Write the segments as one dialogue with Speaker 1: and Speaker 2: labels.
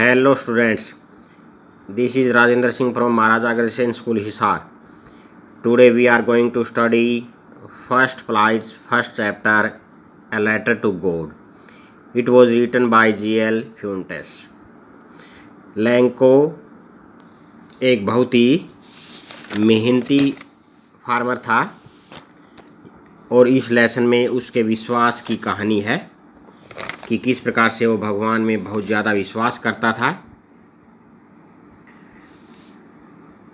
Speaker 1: Hello students, this is Rajendra Singh from Maharaj Aggression School Hisar. Today we are going to study First Flight's first chapter, A Letter to God. It was written by G.L. Fuentes. Lanco एक बहुत ही मेहनती farmer था और इस lesson में उसके विश्वास की कहानी है कि किस प्रकार से वो भगवान में बहुत ज़्यादा विश्वास करता था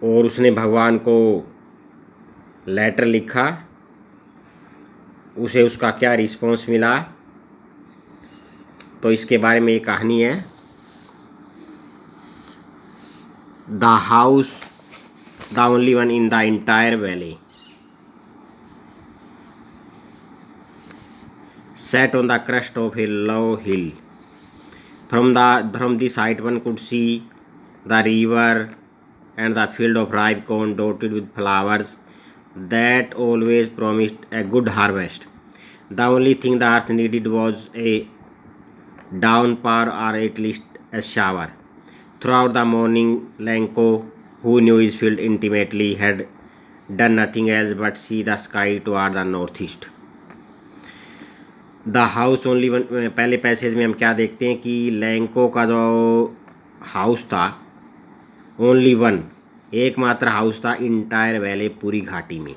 Speaker 1: और उसने भगवान को लेटर लिखा, उसे उसका क्या रिस्पॉन्स मिला, तो इसके बारे में एक कहानी है। The house the only one in the entire valley sat on the crest of a low hill. From this height one could see the river and the field of ripe corn dotted with flowers that always promised a good harvest. The only thing the earth needed was a downpour or at least a shower. Throughout the morning, Lanko, who knew his field intimately, had done nothing else but see the sky toward the northeast. The house only one, पहले passage में हम क्या देखते हैं कि लैंको का जो house था, ओनली वन, एकमात्र हाउस था इंटायर वैली, पूरी घाटी में।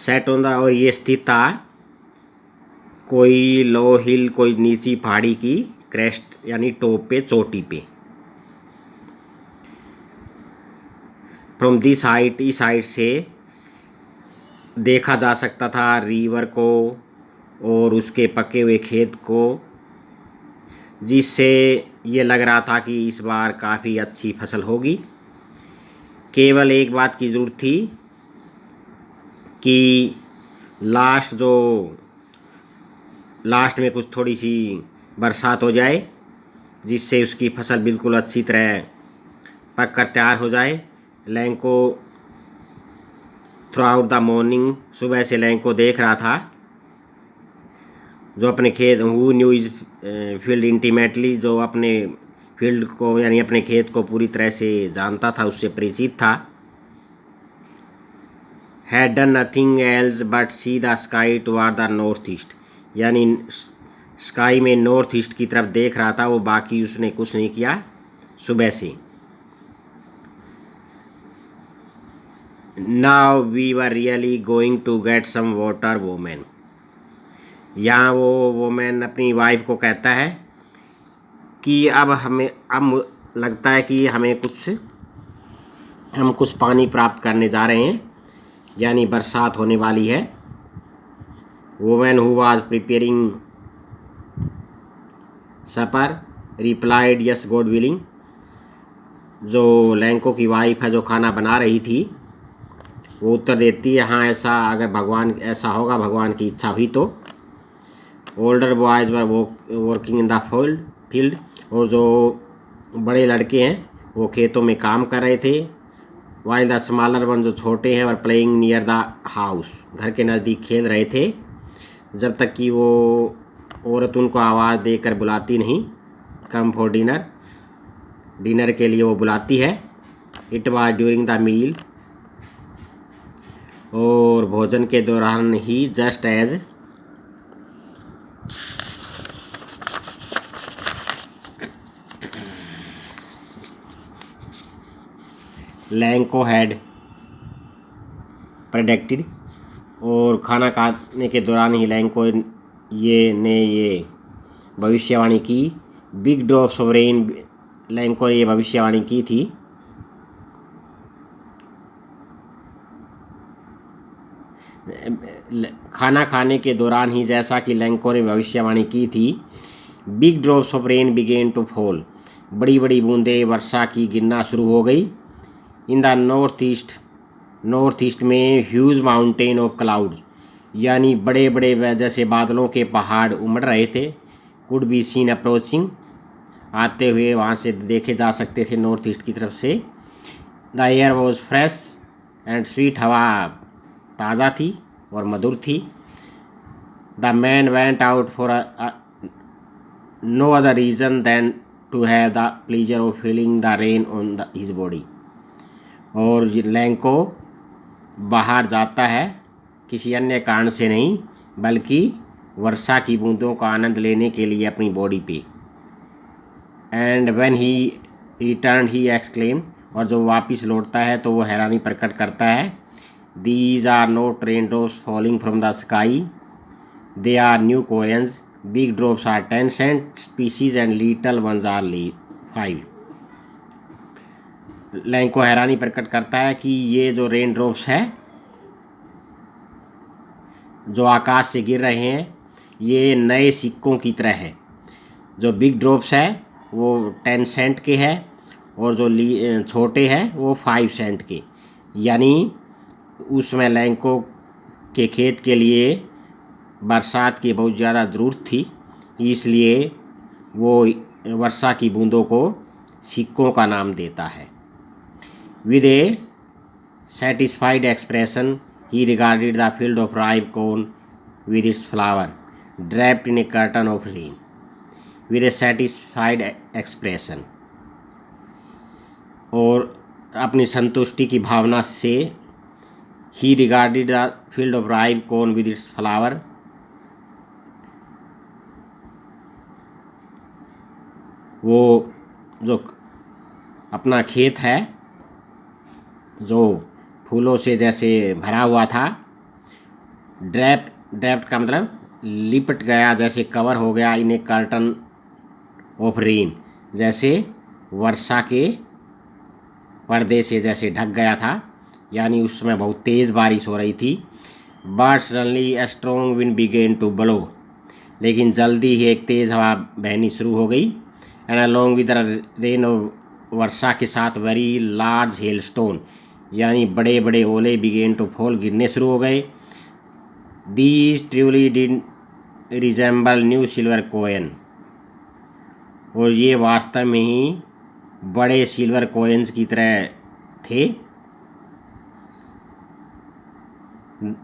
Speaker 1: सेट ऑन द, और ये स्थित था कोई लो हिल, कोई नीची पहाड़ी की क्रेस्ट यानी टॉप पे, चोटी पे। फ्रॉम दिस हाइट, इस हाइट से देखा जा सकता था रिवर को और उसके पके हुए खेत को, जिससे ये लग रहा था कि इस बार काफ़ी अच्छी फसल होगी। केवल एक बात की ज़रूरत थी कि लास्ट में कुछ थोड़ी सी बरसात हो जाए, जिससे उसकी फसल बिल्कुल अच्छी तरह पक कर तैयार हो जाए। Lanco through out the morning, सुबह से लैंको देख रहा था, जो अपने खेत, who knew is field intimately, जो अपने फील्ड को यानी अपने खेत को पूरी तरह से जानता था, उससे परिचित था। Had done nothing else but see the sky toward the north east, यानी स्काई में नॉर्थ ईस्ट की तरफ देख रहा था वो, बाकी उसने कुछ नहीं किया सुबह से। Now we were really going to get some water, woman. यहाँ वो वोमैन अपनी वाइफ को कहता है कि अब लगता है कि हम कुछ पानी प्राप्त करने जा रहे हैं, यानी बरसात होने वाली है। Woman who was preparing supper replied yes God willing, जो लैंको की वाइफ है, जो खाना बना रही थी, वो उत्तर देती है, हाँ ऐसा, अगर ऐसा होगा, भगवान की इच्छा हुई तो। Older boys were working in the field, और जो बड़े लड़के हैं वो खेतों में काम कर रहे थे। वाइल द स्मॉलर वन, जो छोटे हैं, were playing near the house, घर के नज़दीक खेल रहे थे, जब तक कि वो औरत उनको आवाज़ देकर बुलाती नहीं, कम फॉर डिनर के लिए वो बुलाती है। It was during the meal, और भोजन के दौरान ही, just as Lencho had predicted, और खाना खाने के दौरान ही लैंको ये भविष्यवाणी की। Big drops of rain, Lanco ने ये भविष्यवाणी की थी खाना खाने के दौरान ही, जैसा कि लैंको ने भविष्यवाणी की थी। Big drops of rain began to fall, बड़ी बड़ी बूंदें वर्षा की गिरना शुरू हो गई। इन द नॉर्थ ईस्ट में ह्यूज माउंटेन ऑफ क्लाउड्स, यानी बड़े बड़े जैसे बादलों के पहाड़ उमड़ रहे थे। कुड बी सीन अप्रोचिंग, आते हुए वहाँ से देखे जा सकते थे नॉर्थ ईस्ट की तरफ से। The air was fresh and sweet, हवा ताज़ा थी और मधुर थी। The man went out for no other reason than to have the pleasure of feeling the rain on his body. और लैंको बाहर जाता है किसी अन्य कारण से नहीं, बल्कि वर्षा की बूंदों का आनंद लेने के लिए अपनी बॉडी पे। And when he return he exclaim, और जो वापस लौटता है तो वो हैरानी प्रकट करता है, these are not rain drops falling from the sky, they are new coins, big drops are 10 cent species and little ones are 5। Lencho हैरानी प्रकट करता है कि ये जो रेन ड्रॉप्स है जो आकाश से गिर रहे हैं, ये नए सिक्कों की तरह है। जो बिग ड्रॉप्स है वो 10 सेंट के है, और जो छोटे हैं वो 5 सेंट के। यानी उसमें लैंको के खेत के लिए बरसात की बहुत ज़्यादा ज़रूरत थी, इसलिए वो वर्षा की बूंदों को सिक्कों का नाम देता है। With A satisfied expression he regarded the field of ripe corn with its flower draped in a curtain of rain. With a satisfied expression, और अपनी संतुष्टि की भावना से ही regarded the field of ripe corn with its flower, वो जो अपना खेत है जो फूलों से जैसे भरा हुआ था, ड्रैप्ड का मतलब लिपट गया, जैसे कवर हो गया, इन ए कर्टन ऑफ रेन, जैसे वर्षा के पर्दे से जैसे ढक गया था, यानी उस समय बहुत तेज़ बारिश हो रही थी। But suddenly a strong wind began to blow, लेकिन जल्दी ही एक तेज़ हवा बहनी शुरू हो गई। एंड अलॉन्ग विद रेन, वर्षा के साथ वेरी लार्ज हेल स्टोन, यानी बड़े बड़े ओले बिगेन टू फॉल, गिरने शुरू हो गए। These truly did resemble new silver coin, और ये वास्तव में ही बड़े सिल्वर कोयंस की तरह थे।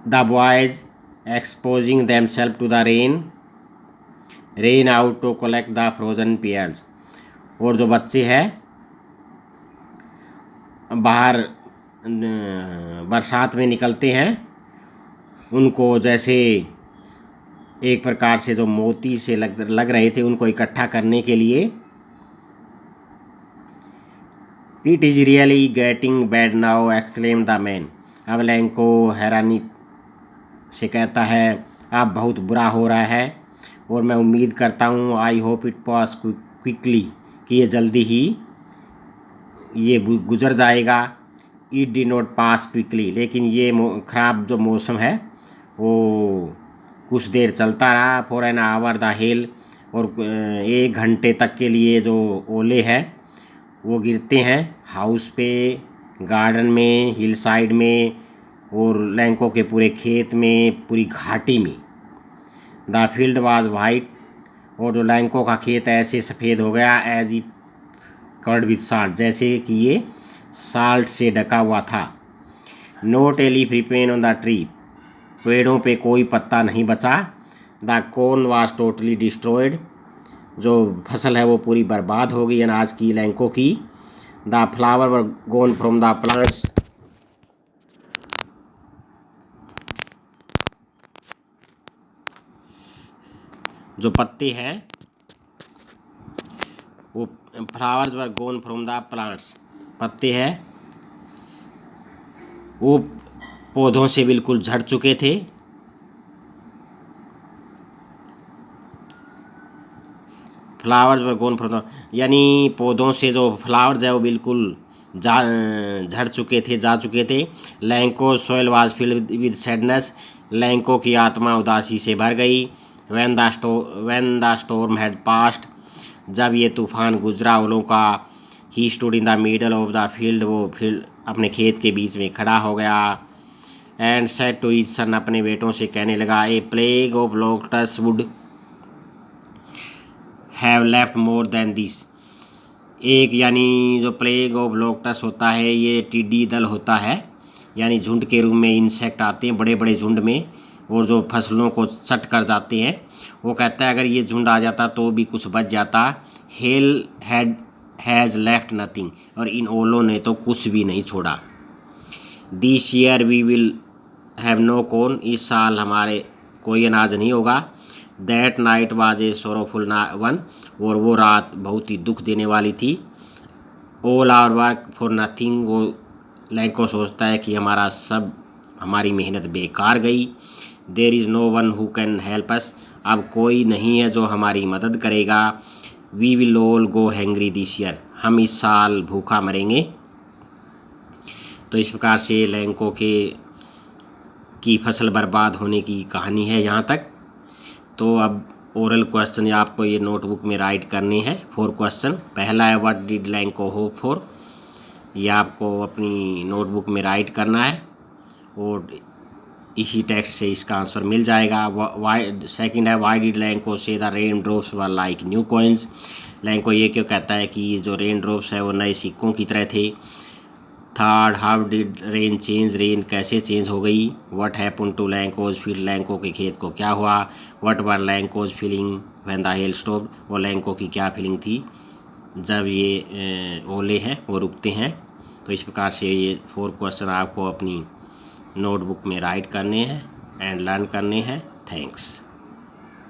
Speaker 1: The boys exposing themselves to the rain out to collect the frozen pearls, और जो बच्चे हैं बाहर बरसात में निकलते हैं, उनको जैसे एक प्रकार से जो मोती से लग रहे थे उनको इकट्ठा करने के लिए। It is really getting bad now exclaim the man, अब लैंको हैरानी से कहता है, अब बहुत बुरा हो रहा है, और मैं उम्मीद करता हूँ, I hope it pass quickly, कि ये जल्दी ही ये गुजर जाएगा। It D not pass quickly, लेकिन ये ख़राब जो मौसम है वो कुछ देर चलता रहा। For an hour the hell, और 1 घंटे तक के लिए जो ओले हैं वो गिरते हैं हाउस पे, गार्डन में, हिल साइड में, और लैंको के पूरे खेत में, पूरी घाटी में। द फील्ड वाज वाइट, और जो लैंको का खेत ऐसे सफ़ेद हो गया, as if covered with salt, जैसे कि ये साल्ट से ढका हुआ था। Not a leaf remained on the tree, पेड़ों पे कोई पत्ता नहीं बचा। The corn was totally destroyed, जो फसल है वो पूरी बर्बाद हो गई अनाज की, लैंको की। The flower were gone from the plants, जो पत्ते हैं वो flowers were gone from the plants, पत्ते हैं वो पौधों से बिल्कुल झड़ चुके थे। Flowers were gone from the, यानी पौधों से जो फ्लावर्स है वो बिल्कुल झड़ चुके थे, जा चुके थे। Lencho soul was filled with sadness, Lencho की आत्मा उदासी से भर गई। When the storm had passed, जब ये तूफान गुजरा ओलों का, he stood in the middle of the field, वो फील्ड अपने खेत के बीच में खड़ा हो गया। And said to his son, अपने बेटों से कहने लगा, a plague of locusts would have left more than this, एक यानी जो प्लेग ऑफ लोटस होता है ये टिड्डी दल होता है, यानी झुंड के रूप में इंसेक्ट आते हैं बड़े बड़े झुंड में, और जो फसलों को चट कर जाते हैं। वो कहता है अगर ये झुंड आ जाता तो भी कुछ बच जाता। हेल हैज़ लेफ्ट नथिंग, और इन ओलों ने तो कुछ भी नहीं छोड़ा। This year we will have no corn, इस साल हमारे कोई अनाज नहीं होगा। That night was a sorrowful one, और वो रात बहुत ही दुख देने वाली थी। All our work for nothing, वो लैंको सोचता है कि हमारी मेहनत बेकार गई। There is no one who can help us, अब कोई नहीं है जो हमारी मदद करेगा। We will all go hungry this year, हम इस साल भूखा मरेंगे। तो इस प्रकार से लैंको की फसल बर्बाद होने की कहानी है यहाँ तक। तो अब ओरल क्वेश्चन आपको ये नोटबुक में राइट करने हैं। 4 क्वेश्चन। पहला है what did Lanco hope for, ये आपको अपनी नोटबुक में राइट करना है और इसी टेक्स्ट से इसका आंसर मिल जाएगा। सेकंड है व्हाई डिड लैंको से the rain drops were like new coins, Lanco ये क्यों कहता है कि जो रेन ड्रॉप्स है वो नए सिक्कों की तरह थे। Third, how did rain change, rain कैसे चेंज हो गई। What happen to Lencho's field, Lencho के खेत को क्या हुआ। What were Lencho's feeling when the hail stopped, वो लैंको की क्या फीलिंग थी जब ये ओले हैं वो रुकते हैं। तो इस प्रकार से ये 4 क्वेश्चन आपको अपनी नोटबुक में राइट करने हैं एंड लर्न करने हैं। थैंक्स।